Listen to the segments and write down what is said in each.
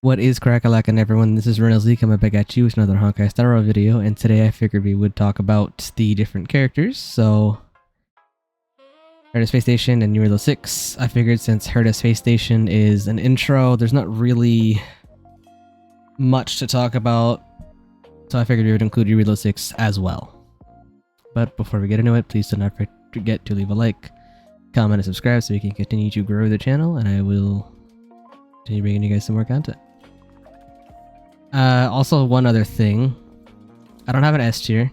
What is crack-a-lackin' everyone, this is Reynolds Lee coming back at you with another Honkai Star Rail video, and today I figured we would talk about the different characters. So, Herta Space Station and Jarilo 6. I figured since Herta Space Station is an intro, there's not really much to talk about, so I figured we would include Jarilo 6 as well. But before we get into it, please do not forget to leave a like, comment, and subscribe so we can continue to grow the channel, and I will continue bringing you guys some more content. Also, one other thing. I don't have an S tier.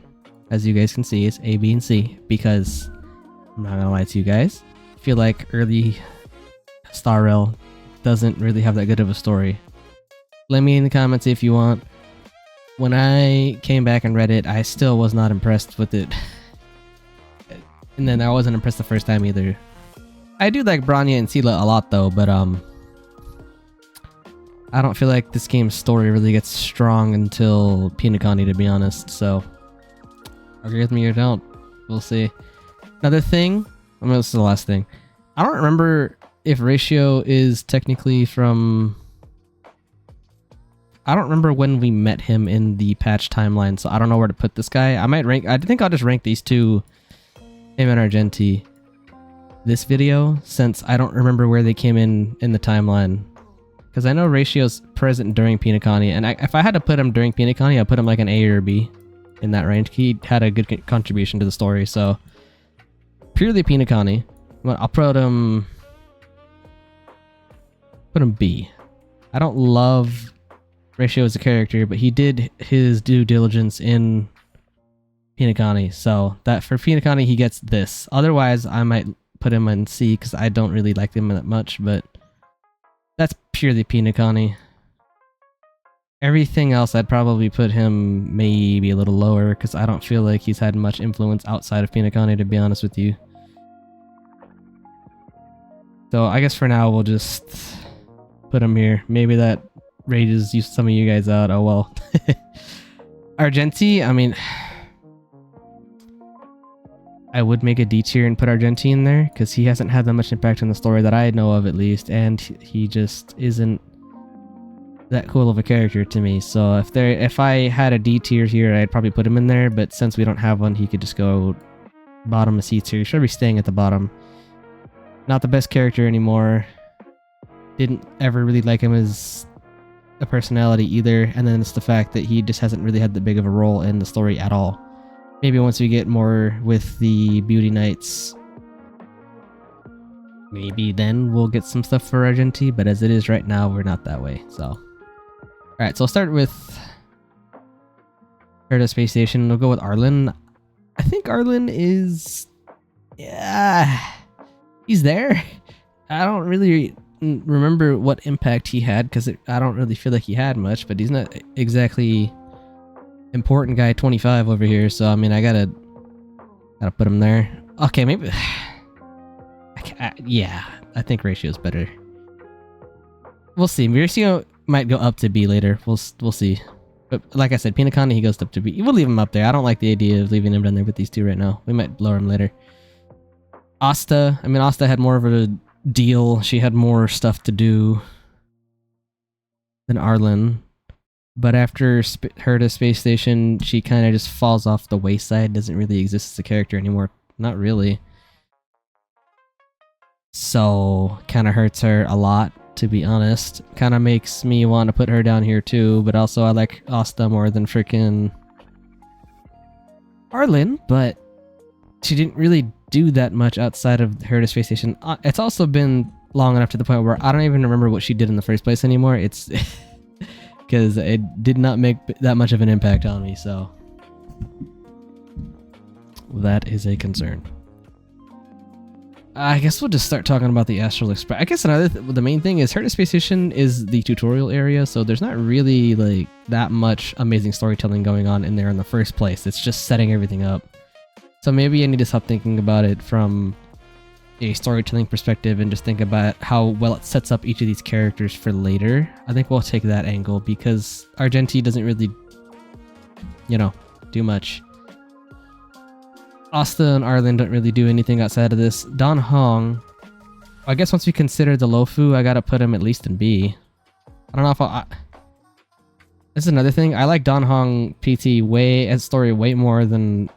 As you guys can see, it's A, B, and C. Because, I'm not gonna lie to you guys, I feel like early Star Rail doesn't really have that good of a story. Let me in the comments if you want. When I came back and read it, I still was not impressed with it. And then I wasn't impressed the first time either. I do like Bronya and Sela a lot though, but I don't feel like this game's story really gets strong until Pinakani, to be honest, so agree with me or don't. We'll see. Another thing, this is the last thing. I don't remember if Ratio is technically from... I don't remember when we met him in the patch timeline, so I don't know where to put this guy. I think I'll just rank these two, him and Argenti, this video, since I don't remember where they came in the timeline. Because I know Ratio's present during Pinakani, and if I had to put him during Pinakani, I'd put him like an A or B in that range. He had a good contribution to the story, so purely Pinakani. I'll put him B. I don't love Ratio as a character, but he did his due diligence in Pinakani, so that for Pinakani he gets this. Otherwise, I might put him in C because I don't really like him that much, but that's purely Pinakani. Everything else, I'd probably put him maybe a little lower because I don't feel like he's had much influence outside of Pinakani, to be honest with you. So I guess for now, we'll just put him here. Maybe that rages some of you guys out. Oh well. Argenti, I mean... I would make a D tier and put Argenti in there because he hasn't had that much impact on the story that I know of, at least, and he just isn't that cool of a character to me. So if I had a D tier here, I'd probably put him in there, but since we don't have one, he could just go bottom of C tier. He should be staying at the bottom. Not the best character anymore. Didn't ever really like him as a personality either, and then it's the fact that he just hasn't really had that big of a role in the story at all. Maybe once we get more with the Beauty Knights, maybe then we'll get some stuff for Argenti, but as it is right now, we're not that way, so. Alright, so I'll start with Herta Space Station. We'll go with Arlen. I think Arlen is... yeah, he's there. I don't really remember what impact he had, because I don't really feel like he had much, but he's not exactly... important guy 25 over here, so I mean I gotta put him there. Okay, maybe yeah, I think Ratio's better. We'll see. Ratio might go up to B later. We'll see. But like I said, Pinakani, he goes up to B. We'll leave him up there. I don't like the idea of leaving him down there with these two right now. We might lower him later. Asta, I mean Asta had more of a deal. She had more stuff to do than Arlen. But after Herta Space Station, she kind of just falls off the wayside, doesn't really exist as a character anymore. Not really. So, kind of hurts her a lot, to be honest. Kind of makes me want to put her down here too, but also I like Asta more than freaking Arlen, but she didn't really do that much outside of Herta Space Station. It's also been long enough to the point where I don't even remember what she did in the first place anymore. It's... because it did not make that much of an impact on me, so that is a concern. I guess we'll just start talking about the Astral Express. I guess the main thing is Herta Space Station is the tutorial area, so there's not really like that much amazing storytelling going on in there in the first place. It's just setting everything up. So maybe I need to stop thinking about it from a storytelling perspective and just think about how well it sets up each of these characters for later. I think we'll take that angle because Argenti doesn't really, do much. Asta and Arlen don't really do anything outside of this. Don Hong, I guess once we consider the Lofu, I gotta put him at least in B. I don't know if this is another thing. I like Don Hong PT as story way more than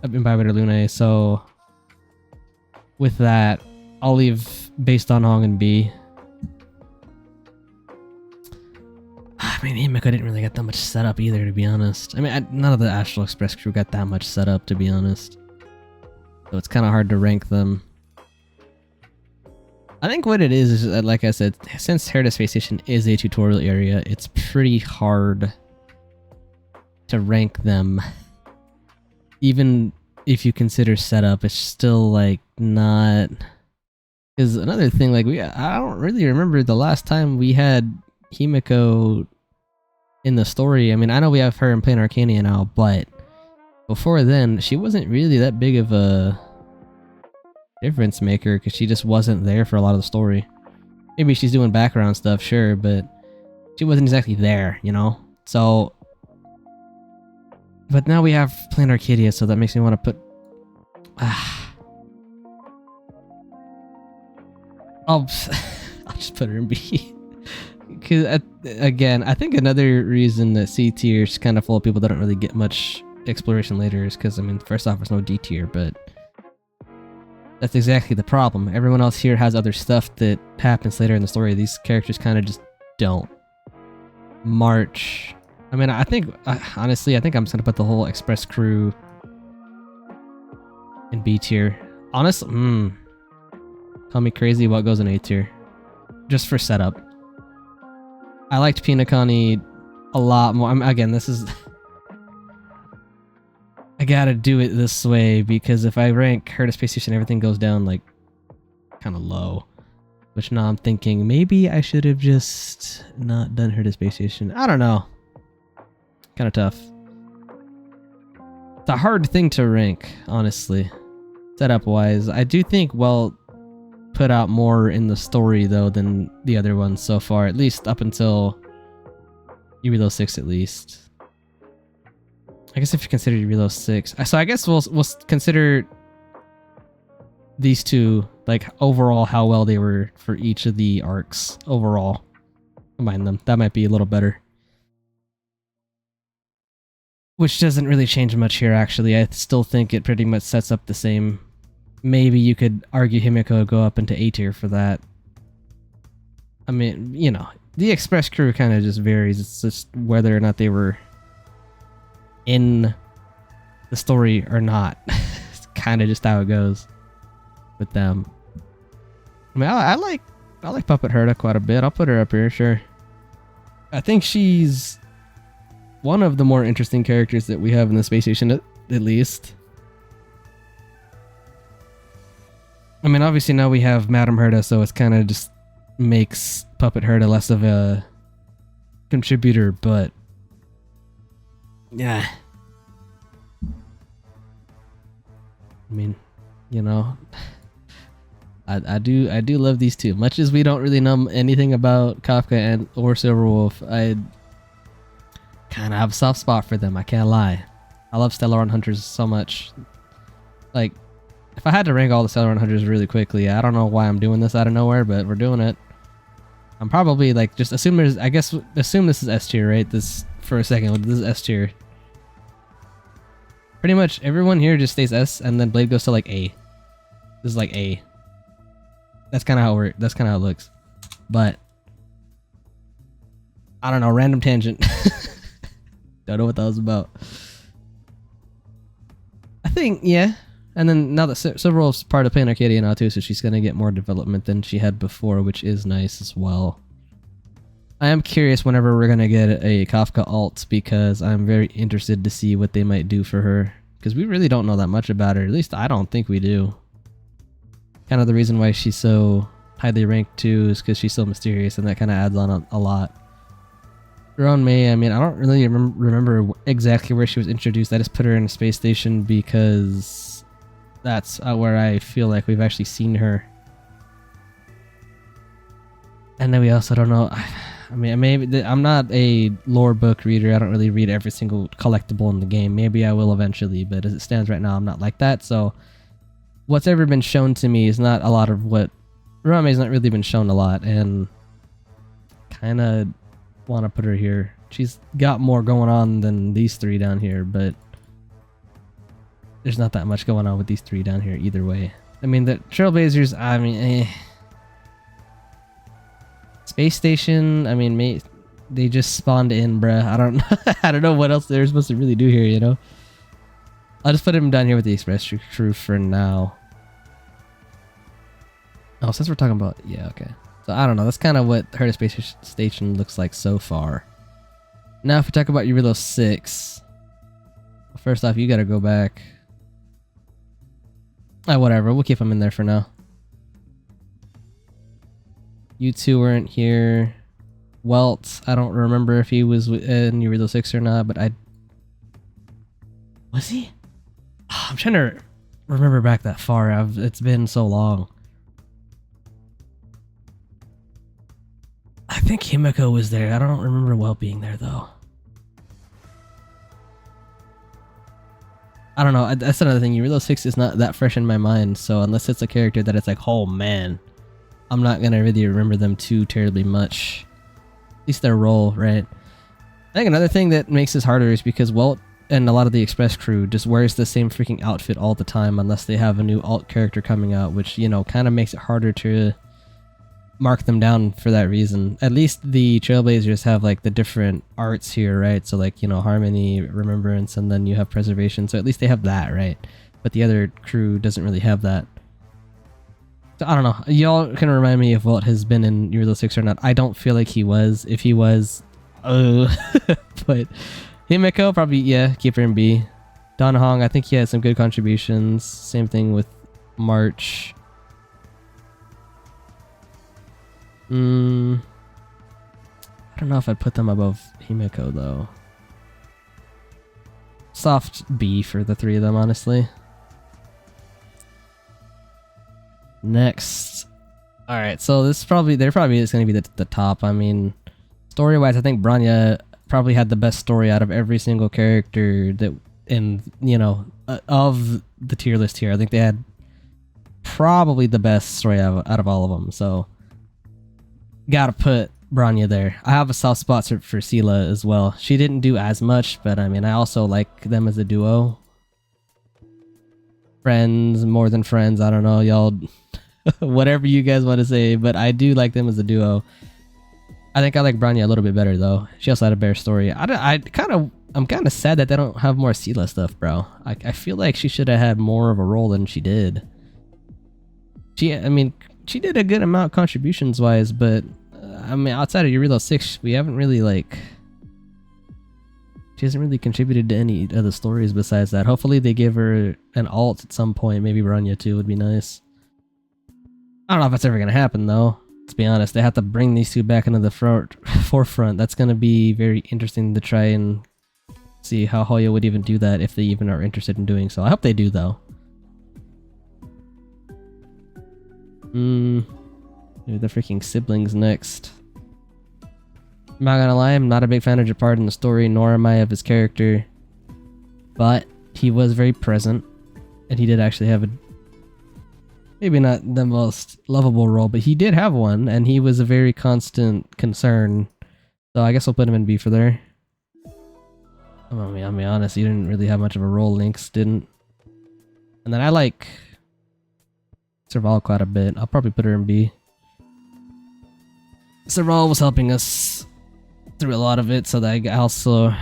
Imbiber Lune, so with that, I'll leave base Don Hong and B. I mean, Himiko didn't really get that much setup either, to be honest. I mean, none of the Astral Express crew got that much setup, to be honest. So it's kind of hard to rank them. I think what it is that, like I said, since Herta Space Station is a tutorial area, it's pretty hard to rank them. Even if you consider setup, it's still like not. Because another thing, like I don't really remember the last time we had Himiko in the story. I mean, I know we have her in Plain Arcania now, but before then, she wasn't really that big of a difference maker because she just wasn't there for a lot of the story. Maybe she's doing background stuff, sure, but she wasn't exactly there, you know? So, but now we have Plain Arcadia, so that makes me want to put... I'll just put her in B. Because, again, I think another reason that C tier is kind of full of people that don't really get much exploration later is because, I mean, first off, there's no D tier, but that's exactly the problem. Everyone else here has other stuff that happens later in the story. These characters kind of just don't. March. I mean, I think, honestly, I think I'm just going to put the whole Express crew in B tier. Honestly, call me crazy, what goes in A tier? Just for setup. I liked Pinakani a lot more. Again, this is... I gotta do it this way because if I rank Herta Space Station, everything goes down like kind of low. Which now I'm thinking maybe I should have just not done Herta Space Station. I don't know. Kind of tough. It's a hard thing to rank, honestly. Setup wise, I do think put out more in the story though than the other ones so far, at least up until Jarilo 6 at least. I guess if you consider Jarilo 6. So I guess we'll consider these two, like overall how well they were for each of the arcs overall. Combine them. That might be a little better. Which doesn't really change much here actually. I still think it pretty much sets up the same. Maybe you could argue Himiko would go up into A tier for that. I mean, you know, the Express crew kind of just varies. It's just whether or not they were in the story or not. It's kind of just how it goes with them. I mean, I like Puppet Herta quite a bit. I'll put her up here, sure. I think she's one of the more interesting characters that we have in the Space Station, at least. I mean, obviously now we have Madame Herta, so it's kind of just makes Puppet Herta less of a contributor, but yeah. I mean, you know, I do love these two. Much as we don't really know anything about Kafka or Silverwolf, I kind of have a soft spot for them. I can't lie. I love Stellar Hunters so much. Like, if I had to rank all the Stellar Hunters really quickly, I don't know why I'm doing this out of nowhere, but we're doing it. I'm probably like just assume this is S tier, right? This for a second. This is S tier. Pretty much everyone here just stays S, and then Blade goes to like A. This is like A. That's kind of how it looks. But I don't know. Random tangent. Don't know what that was about. I think yeah. And then now that Silverwolf's part of Plain Arcadia now too, so she's gonna get more development than she had before, which is nice as well. I am curious whenever we're gonna get a Kafka alt because I'm very interested to see what they might do for her. Because we really don't know that much about her. At least I don't think we do. Kind of the reason why she's so highly ranked too is because she's so mysterious, and that kind of adds on a lot. Around May, I mean, I don't really remember exactly where she was introduced. I just put her in a space station because that's where I feel like we've actually seen her. And then we also don't know. I mean, maybe I'm not a lore book reader. I don't really read every single collectible in the game. Maybe I will eventually, but as it stands right now, I'm not like that. So what's ever been shown to me is not a lot of what... Rame's not really been shown a lot, and kind of want to put her here. She's got more going on than these three down here, but there's not that much going on with these three down here either way. I mean, the Trailblazers, I mean, Space Station, I mean, they just spawned in, bruh. I don't know. I don't know what else they're supposed to really do here, you know? I'll just put him down here with the Express crew for now. Oh, since we're talking about, yeah, okay. So I don't know. That's kind of what Herta Space Station looks like so far. Now, if we talk about Jarilo 6, well, first off, you gotta go back. Whatever. We'll keep him in there for now. You two weren't here. Welt, I don't remember if he was in Jarilo 6 or not, but was he? Oh, I'm trying to remember back that far. It's been so long. I think Himiko was there. I don't remember Welt being there though. I don't know. That's another thing. Jarilo 6 is not that fresh in my mind, so unless it's a character that it's like, oh man, I'm not gonna really remember them too terribly much. At least their role, right? I think another thing that makes this harder is because Welt and a lot of the Express crew just wears the same freaking outfit all the time unless they have a new alt character coming out, which, you know, kind of makes it harder to mark them down for that reason. At least the Trailblazers have like the different arts here, right? So like, you know, Harmony, Remembrance, and then you have Preservation. So at least they have that, right? But the other crew doesn't really have that. So I don't know. Y'all can remind me if Welt has been in Jarilo 6 or not. I don't feel like he was. If he was, but Himiko, probably, yeah, keep her in B. Don Hong, I think he had some good contributions. Same thing with March. I don't know if I'd put them above Himiko though. Soft B for the three of them, honestly. Next. Alright, so this probably is going to be the top. I mean, story-wise, I think Bronya probably had the best story out of every single character that of the tier list here. I think they had probably the best story out of all of them, so gotta put Bronya there. I have a soft spot for Sela as well. She didn't do as much, but I mean, I also like them as a duo. Friends, more than friends, I don't know, y'all. Whatever you guys want to say, but I do like them as a duo. I think I like Bronya a little bit better though. She also had a better story. I'm kind of sad that they don't have more Sela stuff, bro. I feel like she should have had more of a role than she did. She did a good amount contributions wise, but I mean, outside of Jarilo 6, we haven't really she hasn't really contributed to any other stories besides that. Hopefully they give her an alt at some point. Maybe Bronya too would be nice. I don't know if that's ever gonna happen though. To be honest, they have to bring these two back into the forefront. That's gonna be very interesting to try and see how Heya would even do that if they even are interested in doing so. I hope they do though. Maybe the freaking siblings next. I'm not gonna lie, I'm not a big fan of Japard in the story, nor am I of his character. But he was very present, and he did actually have maybe not the most lovable role, but he did have one, and he was a very constant concern. So I guess I'll put him in B for there. I'll be honest, he didn't really have much of a role, Lynx didn't. And then I like Serval quite a bit. I'll probably put her in B. Serval was helping us through a lot of it, so that I also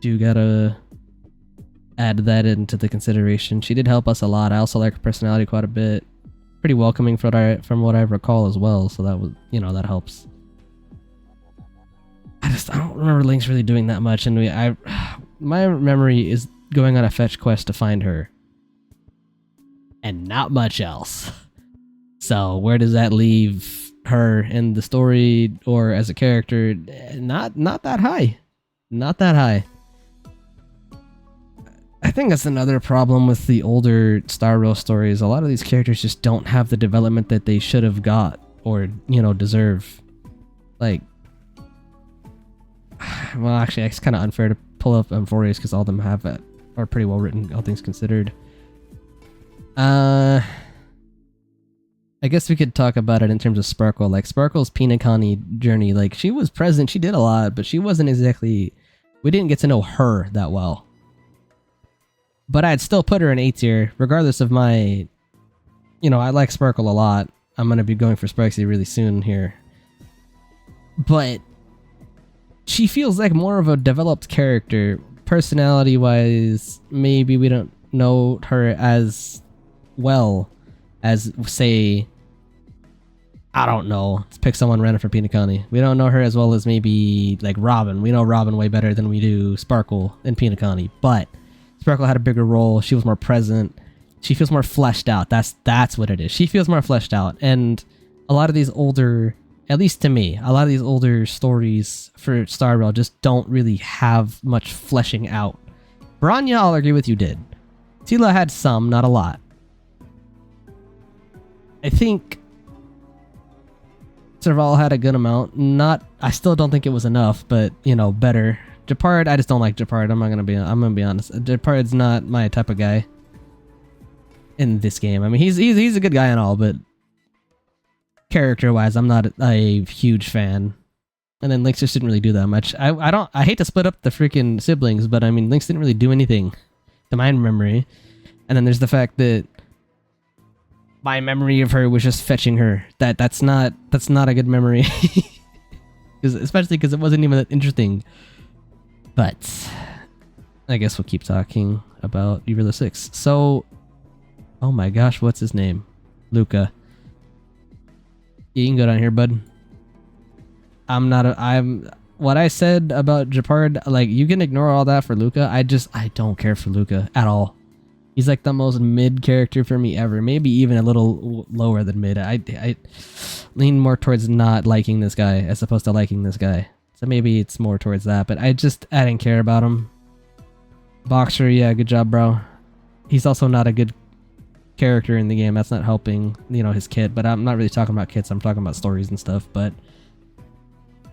do gotta add that into the consideration. She did help us a lot. I also like her personality quite a bit. Pretty welcoming from what I recall as well, so that was, that helps. I don't remember Lynx really doing that much, and my memory is going on a fetch quest to find her. And not much else. So where does that leave her in the story or as a character? Not that high. Not that high. I think that's another problem with the older Star Rail stories. A lot of these characters just don't have the development that they should have got or, deserve. Like, well, actually, it's kind of unfair to pull up M4As because all of them are pretty well written, all things considered. I guess we could talk about it in terms of Sparkle. Like, Sparkle's Pinakani journey, like, she was present, she did a lot, but she wasn't exactly... We didn't get to know her that well. But I'd still put her in A tier, regardless of my... You know, I like Sparkle a lot. I'm gonna be going for Sparksy really soon here. But... she feels like more of a developed character. Personality-wise, maybe we don't know her as well as, say, I don't know, let's pick someone random for Pinakani. We don't know her as well as maybe like Robin. We know Robin way better than we do Sparkle and Pinakani, but Sparkle had a bigger role. She was more present. She feels more fleshed out. That's what it is. She feels more fleshed out. And a lot of these older, at least to me, a lot of these older stories for Star Rail just don't really have much fleshing out. Branya, I'll agree with you, did. Tila had some, not a lot. I think Serval had a good amount. I still don't think it was enough, but, you know, better. Japard, I just don't like Japard. I'm gonna be honest. Japard's not my type of guy in this game. I mean, he's a good guy and all, but character-wise, I'm not a huge fan. And then Lynx just didn't really do that much. I hate to split up the freaking siblings, but I mean, Lynx didn't really do anything to my memory. And then there's the fact that my memory of her was just fetching her. That's not a good memory. Especially because it wasn't even that interesting. But I guess we'll keep talking about Jarilo 6. So, oh my gosh, what's his name? Luca. You can go down here, bud. What I said about Japard, like, you can ignore all that for Luca. I don't care for Luca at all. He's like the most mid character for me ever. Maybe even a little lower than mid. I lean more towards not liking this guy as opposed to liking this guy. So maybe it's more towards that, but I didn't care about him. Boxer, yeah, good job, bro. He's also not a good character in the game. That's not helping, you know, his kit, but I'm not really talking about kits. I'm talking about stories and stuff, but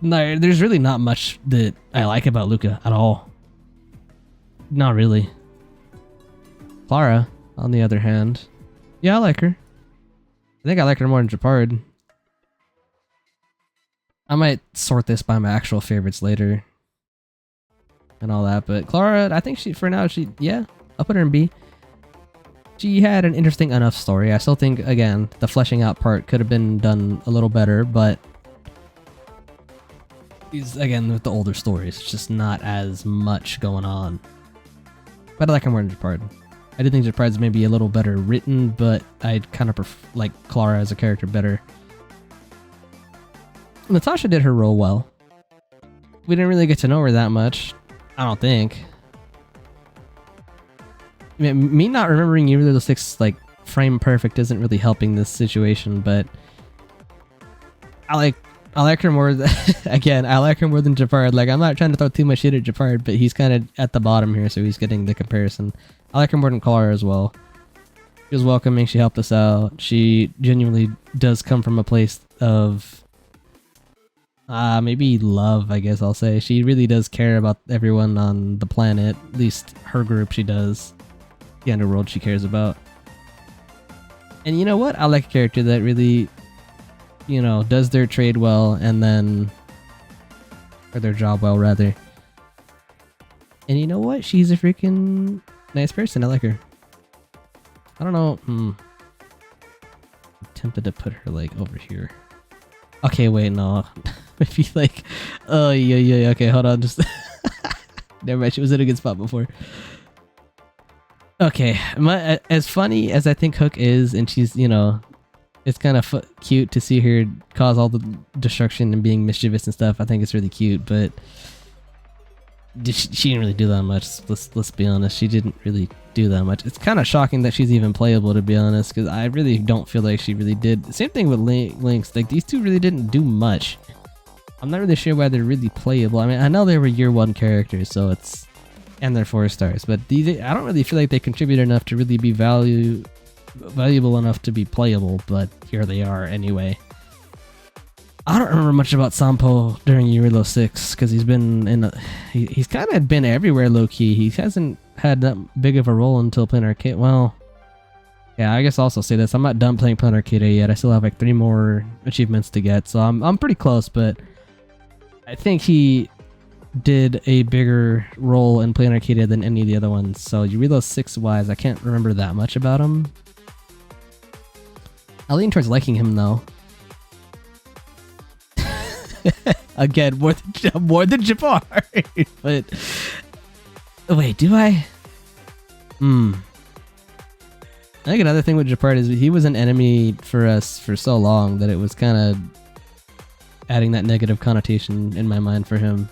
no, there's really not much that I like about Luca at all. Not really. Clara, on the other hand, yeah, I like her. I think I like her more than Japard. I might sort this by my actual favorites later and all that, but Clara, I think yeah, I'll put her in B. She had an interesting enough story. I still think, again, the fleshing out part could have been done a little better, but again, with the older stories, it's just not as much going on. But I like her more than Japard. I do think Japard's maybe a little better written, but I'd kind of like Clara as a character better. Natasha did her role well. We didn't really get to know her that much, I don't think. I mean, me not remembering Jarilo 6 like frame perfect isn't really helping this situation, but I like her more. Again, I like her more than Japard. Like, I'm not trying to throw too much shit at Japard, but he's kind of at the bottom here, so he's getting the comparison. I like her more than Clara as well. She was welcoming. She helped us out. She genuinely does come from a place of maybe love, I guess I'll say. She really does care about everyone on the planet. At least her group, she does. The underworld she cares about. And you know what? I like a character that really, you know, does their trade well and then... or their job well, rather. And you know what? She's a freaking nice person. I like her. I don't know. I'm tempted to put her, like, over here. Okay, wait, no. Maybe, like... oh, yeah. Okay, hold on. Just... never mind. She was in a good spot before. Okay. As funny as I think Hook is, and she's, you know... it's kind of cute to see her cause all the destruction and being mischievous and stuff. I think it's really cute, but she didn't really do that much. Let's be honest. She didn't really do that much. It's kind of shocking that she's even playable, to be honest, because I really don't feel like she really did. Same thing with Lynx. Like, these two really didn't do much. I'm not really sure why they're really playable. I mean, I know they were year 1 characters, so it's... and they're 4 stars, but I don't really feel like they contribute enough to really be valuable enough to be playable, but here they are anyway. I don't remember much about Sampo during Jarilo 6 because he's been he's kind of been everywhere low key. He hasn't had that big of a role until playing arcade. Well, Yeah, I guess I'll also say this. I'm not done playing Planet Arcade yet. I still have like 3 more achievements to get, so I'm pretty close, but I think he did a bigger role in Planet Arcade than any of the other ones. So Jarilo 6 wise, I can't remember that much about him. I lean towards liking him though. Again, more than Jafar. But wait, do I? I think another thing with Jafar is he was an enemy for us for so long that it was kind of adding that negative connotation in my mind for him.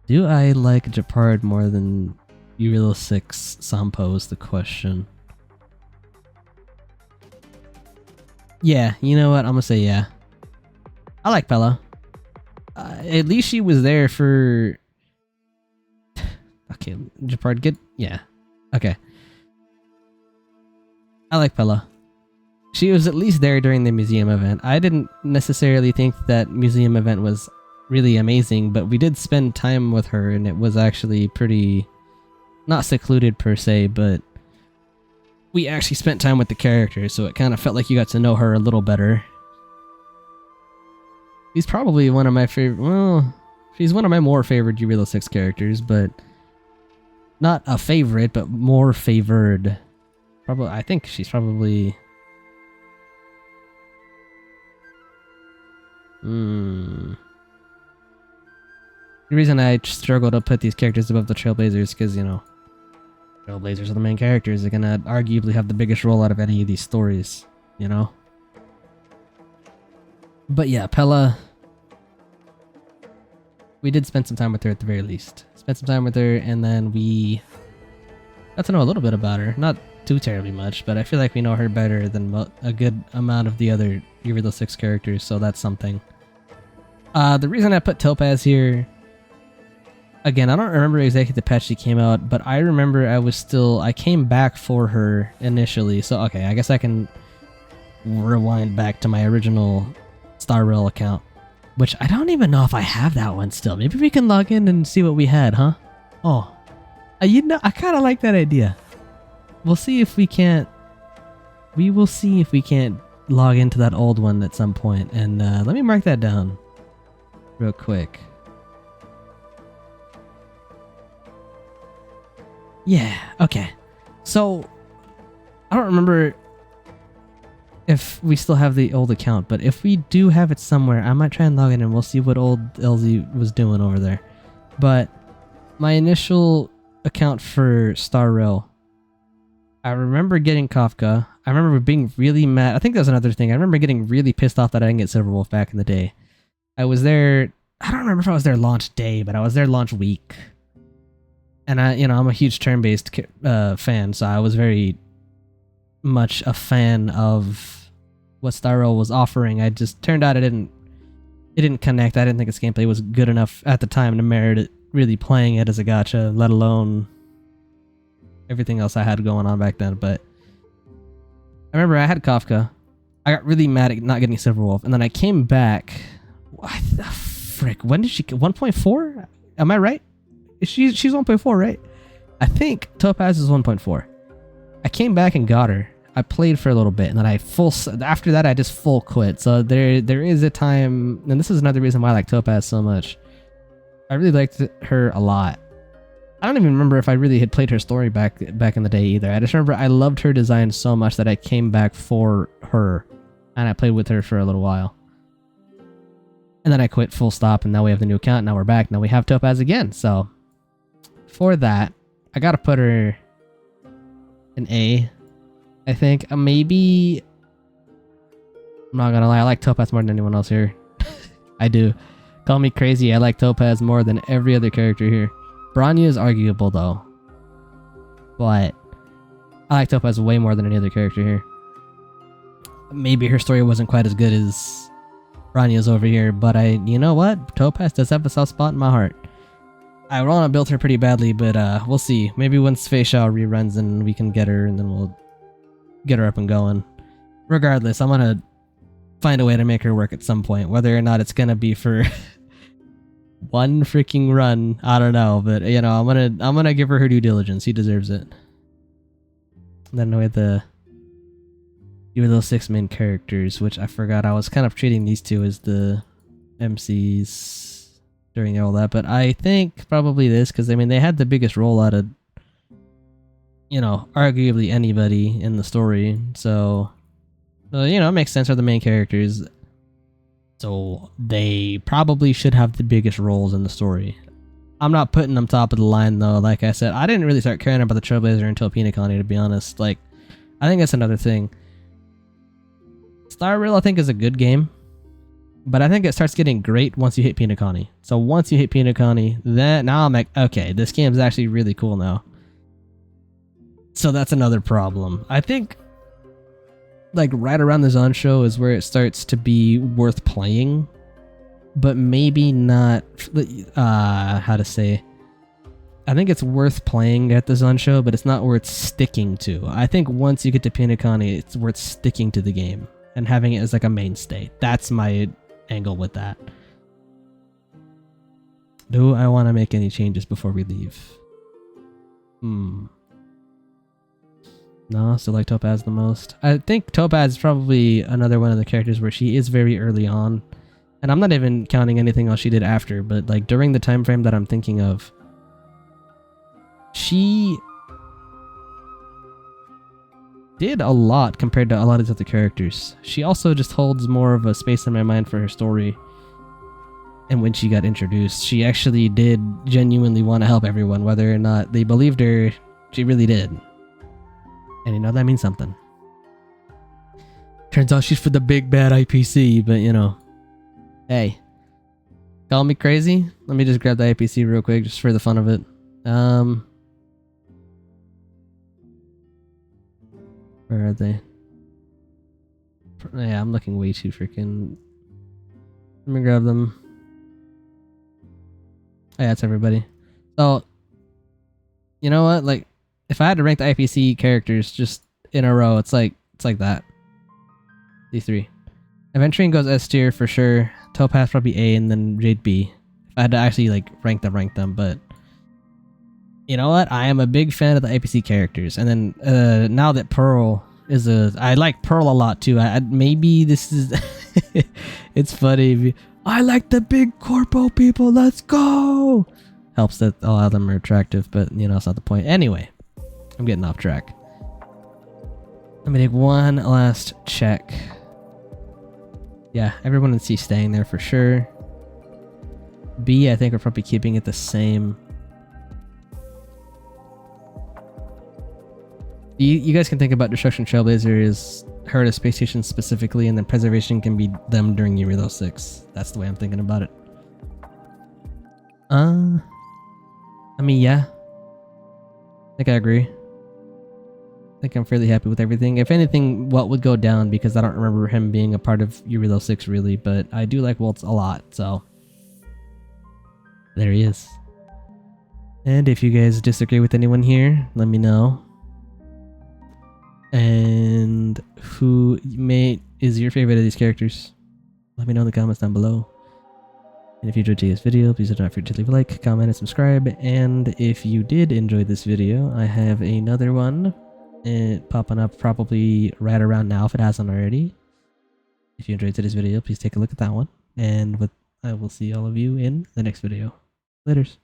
Do I like Japard more than Jarilo 6 Sampo is the question. Yeah, you know what? I'm gonna say yeah. I like Pella. At least she was there for... Okay, Japard, get... Yeah. Okay. I like Pella. She was at least there during the museum event. I didn't necessarily think that museum event was really amazing, but we did spend time with her, and it was actually pretty... Not secluded per se, but... We actually spent time with the character, so it kind of felt like you got to know her a little better. She's probably one of my favorite... Well, she's one of my more favorite Jarilo 6 characters, but... Not a favorite, but more favored. Probably, I think she's probably... The reason I struggle to put these characters above the Trailblazers, because, you know... Trailblazers are the main characters. They're gonna arguably have the biggest role out of any of these stories, you know? But yeah, Pella... We did spend some time with her at the very least. Spent some time with her, and then we got to know a little bit about her. Not too terribly much, but I feel like we know her better than a good amount of the other Jarilo 6 characters, so that's something. The reason I put Topaz here... Again, I don't remember exactly the patch she came out, but I remember I came back for her initially, so okay, I guess I can rewind back to my original Star Rail account. Which I don't even know if I have that one still. Maybe we can log in and see what we had, huh? Oh. You know, I kind of like that idea. We'll see if we can't... We will see if we can't log into that old one at some point. And let me mark that down real quick. Yeah, okay. So, I don't remember... if we still have the old account, but if we do have it somewhere, I might try and log in and we'll see what old LZ was doing over there. But my initial account for Star Rail, I remember getting Kafka. I remember being really mad. I think that was another thing. I remember getting really pissed off that I didn't get Silverwolf back in the day. I was there, I don't remember if I was there launch day, but I was there launch week. And I'm a huge turn-based fan, so I was very much a fan of what Star Rail was offering. I just turned out it didn't connect. I didn't think its gameplay was good enough at the time to merit it really playing it as a gacha, let alone everything else I had going on back then. But I remember I had Kafka. I got really mad at not getting Silverwolf, and then I came back. Frick, when did she 1.4? Am I right? She's 1.4, right? I think Topaz is 1.4. I came back and got her. I played for a little bit, and then after that I just full quit. So there is a time, and this is another reason why I like Topaz so much. I really liked her a lot. I don't even remember if I really had played her story back in the day either. I just remember I loved her design so much that I came back for her, and I played with her for a little while. And then I quit full stop, and now we have the new account. Now we're back. Now we have Topaz again. So for that, I gotta put her an A, I think. Maybe... I'm not gonna lie, I like Topaz more than anyone else here. I do. Call me crazy, I like Topaz more than every other character here. Bronya is arguable though. But I like Topaz way more than any other character here. Maybe her story wasn't quite as good as Bronya's over here, but you know what? Topaz does have a soft spot in my heart. I want to build her pretty badly, but we'll see. Maybe once Feisha reruns and we can get her, and then we'll get her up and going. Regardless, I'm gonna find a way to make her work at some point, whether or not it's gonna be for one freaking run. I don't know, but you know, I'm gonna give her due diligence. He deserves it. And then we had those 6 main characters, which I forgot. I was kind of treating these two as the MCs during all that, but I think probably this, because I mean they had the biggest role out of, you know, arguably anybody in the story. So you know, it makes sense for the main characters. So they probably should have the biggest roles in the story. I'm not putting them top of the line though. Like I said, I didn't really start caring about the Trailblazer until Pinaconi, to be honest. Like, I think that's another thing. Star Rail I think is a good game, but I think it starts getting great once you hit Pinaconi. So once you hit Pinaconi, then now I'm like, okay, this game is actually really cool now. So that's another problem. I think like right around the Zon show is where it starts to be worth playing, but maybe not, how to say, I think it's worth playing at the Zon show, but it's not worth sticking to. I think once you get to Pinaconi, it's worth sticking to the game and having it as like a mainstay. That's my angle with that. Do I want to make any changes before we leave? No, still like Topaz the most. I think Topaz is probably another one of the characters where she is very early on. And I'm not even counting anything else she did after, but like during the time frame that I'm thinking of, she did a lot compared to a lot of the other characters. She also just holds more of a space in my mind for her story. And when she got introduced, she actually did genuinely want to help everyone, whether or not they believed her, she really did. And you know, that means something. Turns out she's for the big bad IPC, but you know. Hey. Call me crazy? Let me just grab the IPC real quick, just for the fun of it. Where are they? Yeah, I'm looking way too freaking... Let me grab them. Oh, yeah, it's everybody. So, you know what? Like, if I had to rank the IPC characters just in a row, it's like that. These three. Aventurine goes S tier for sure. Topaz probably A, and then Jade B. If I had to actually like rank them, but you know what? I am a big fan of the IPC characters, and then now that Pearl is I like Pearl a lot too. Maybe this is it's funny. I like the big corpo people. Let's go. Helps that a lot of them are attractive, but you know, it's not the point. Anyway, I'm getting off track. Let me take one last check. Yeah, everyone in C staying there for sure. B, I think we're probably keeping it the same. You guys can think about Destruction Trailblazer as Herta Space Station specifically, and then Preservation can be them during Jarilo 6. That's the way I'm thinking about it. I mean, yeah. I think I agree. I think I'm fairly happy with everything. If anything, Walt would go down because I don't remember him being a part of Jarilo 6 really, but I do like Walt a lot, so there he is. And if you guys disagree with anyone here, let me know. And who is your favorite of these characters? Let me know in the comments down below. And if you enjoyed today's video, please do not forget to leave a like, comment, and subscribe. And if you did enjoy this video, I have another one popping up probably right around now if it hasn't already. If you enjoyed today's video, please take a look at that one. And I will see all of you in the next video. Laters.